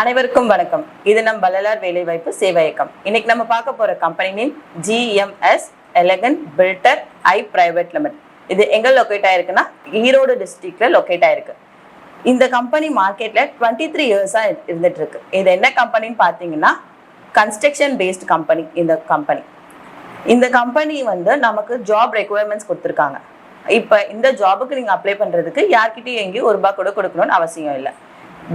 அனைவருக்கும் வணக்கம். இது நம் வள்ளலார் வேலைவாய்ப்பு சேவை இயக்கம். இன்னைக்கு நம்ம பார்க்க போற company name GMS elegant builder ஐ பிரைவேட் லிமிடெட். இது எங்க லொகேட் ஆயிருக்குன்னா ஈரோடு டிஸ்ட்ரிக்ட்ல லொகேட் ஆயிருக்கு. இந்த கம்பெனி மார்க்கெட்ல 23 இயர்ஸா இருந்துட்டு இருக்கு. இது என்ன கம்பெனின்னு பாத்தீங்கன்னா கன்ஸ்ட்ரக்ஷன் பேஸ்ட் கம்பெனி. இந்த கம்பெனி நமக்கு ஜாப் ரெக்குவயர்மெண்ட்ஸ் கொடுத்துருக்காங்க. இப்போ இந்த ஜாபுக்கு நீங்க அப்ளை பண்றதுக்கு யார்கிட்டயும் எங்கேயும் ₹1 கூட கொடுக்கணும்னு அவசியம் இல்லை.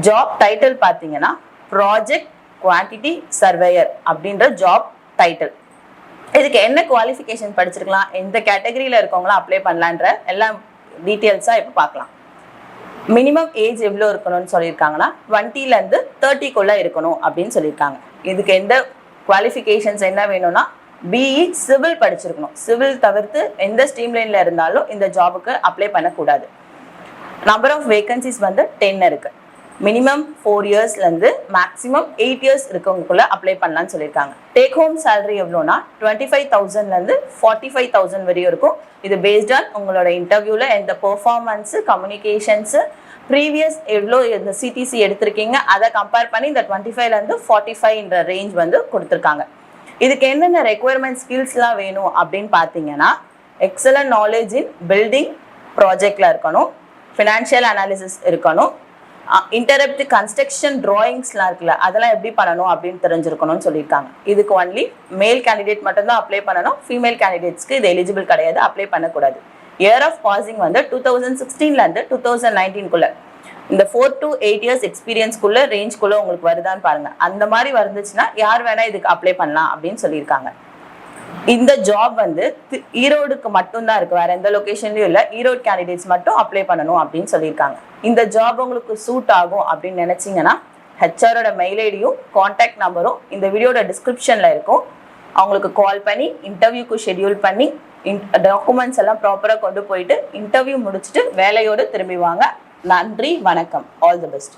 ஜாப் டைட்டில் பார்த்தீங்கன்னா ப்ராஜெக்ட் குவான்டிட்டி சர்வேயர் அப்படின்ற ஜாப் டைட்டில். இதுக்கு என்ன குவாலிஃபிகேஷன் படிச்சிருக்கலாம், எந்த கேட்டகரியில் இருக்கவங்களாம் அப்ளை பண்ணலான்ற எல்லா டீட்டெயில்ஸாக இப்போ பார்க்கலாம். மினிமம் ஏஜ் எவ்வளோ இருக்கணும்னு சொல்லியிருக்காங்கன்னா 20லேருந்து 30க்குள்ளே இருக்கணும் அப்படின்னு சொல்லியிருக்காங்க. இதுக்கு எந்த குவாலிஃபிகேஷன்ஸ் என்ன வேணும்னா பிஇ சிவில் படிச்சிருக்கணும். சிவில் தவிர்த்து எந்த ஸ்ட்ரீம்லைனில் இருந்தாலும் இந்த ஜாபுக்கு அப்ளை பண்ணக்கூடாது. நம்பர் ஆஃப் வேகன்சிஸ் 10 இருக்கு. மினிமம் 4 இயர்ஸ்லேருந்து மேக்ஸிமம் 8 இயர்ஸ் இருக்கவங்களுக்குள்ள அப்ளை பண்ணலான்னு சொல்லியிருக்காங்க. டேக் ஹோம் சேலரி எவ்வளோனா 25,000லேருந்து 45,000 வரையும் இருக்கும். இது பேஸ்ட் ஆன் உங்களோட இன்டர்வியூவில் எந்த பெர்ஃபார்மன்ஸு, கம்யூனிகேஷன்ஸு, ப்ரீவியஸ் எவ்வளோ இந்த சிடிசி எடுத்திருக்கீங்க அதை கம்பேர் பண்ணி இந்த 25லேருந்து 45 ரேஞ்ச் கொடுத்துருக்காங்க. இதுக்கு என்னென்ன ரெக்குவயர்மெண்ட் ஸ்கில்ஸ்லாம் வேணும் அப்படின்னு பார்த்தீங்கன்னா எக்ஸலன்ட் நாலேஜ் இன் பில்டிங் ப்ராஜெக்டில் இருக்கணும், ஃபினான்ஷியல் அனாலிசிஸ் இருக்கணும், இன்டரப்ட் கன்ஸ்ட்ரக்ஷன் டிராயிங்ஸ்லாம் இருக்குல்ல அதெல்லாம் எப்படி பண்ணணும் அப்படின்னு தெரிஞ்சிருக்கணும்னு சொல்லியிருக்காங்க. இதுக்கு ஒன்லி மேல் கேண்டிடேட் மட்டும்தான் அப்ளை பண்ணணும். ஃபீமேல் கேண்டிடேட்ஸ்க்கு இது எலிஜிபிள் கிடையாது, அப்ளை பண்ணக்கூடாது. இயர் ஆஃப் பாசிங் 2016லேருந்து 2019குள்ள இந்த 4 to 8 இயர்ஸ் எக்ஸ்பீரியன்ஸ்குள்ள ரேஞ்ச்குள்ள உங்களுக்கு வருதான்னு பாருங்க. அந்த மாதிரி வந்துச்சுன்னா யார் வேணா இதுக்கு அப்ளை பண்ணலாம் அப்படின்னு சொல்லியிருக்காங்க. இந்த ஜாப் ஈரோடுக்கு மட்டும்தான் இருக்கு, வேற எந்த லொகேஷன்லயும் இல்லை. ஈரோடு கேண்டிடேட்ஸ் மட்டும் அப்ளை பண்ணணும் அப்படின்னு சொல்லியிருக்காங்க. இந்த ஜாப் உங்களுக்கு சூட் ஆகும் அப்படின்னு நினைச்சீங்கன்னா ஹெச்ஆரோட மெயில் ஐடியும் கான்டாக்ட் நம்பரும் இந்த வீடியோட டிஸ்கிரிப்ஷன்ல இருக்கும். அவங்களுக்கு கால் பண்ணி இன்டர்வியூக்கு ஷெட்யூல் பண்ணி டாக்குமெண்ட்ஸ் எல்லாம் ப்ராப்பராக கொண்டு போயிட்டு இன்டர்வியூ முடிச்சுட்டு வேலையோடு திரும்பி வாங்க. நன்றி, வணக்கம். All the best.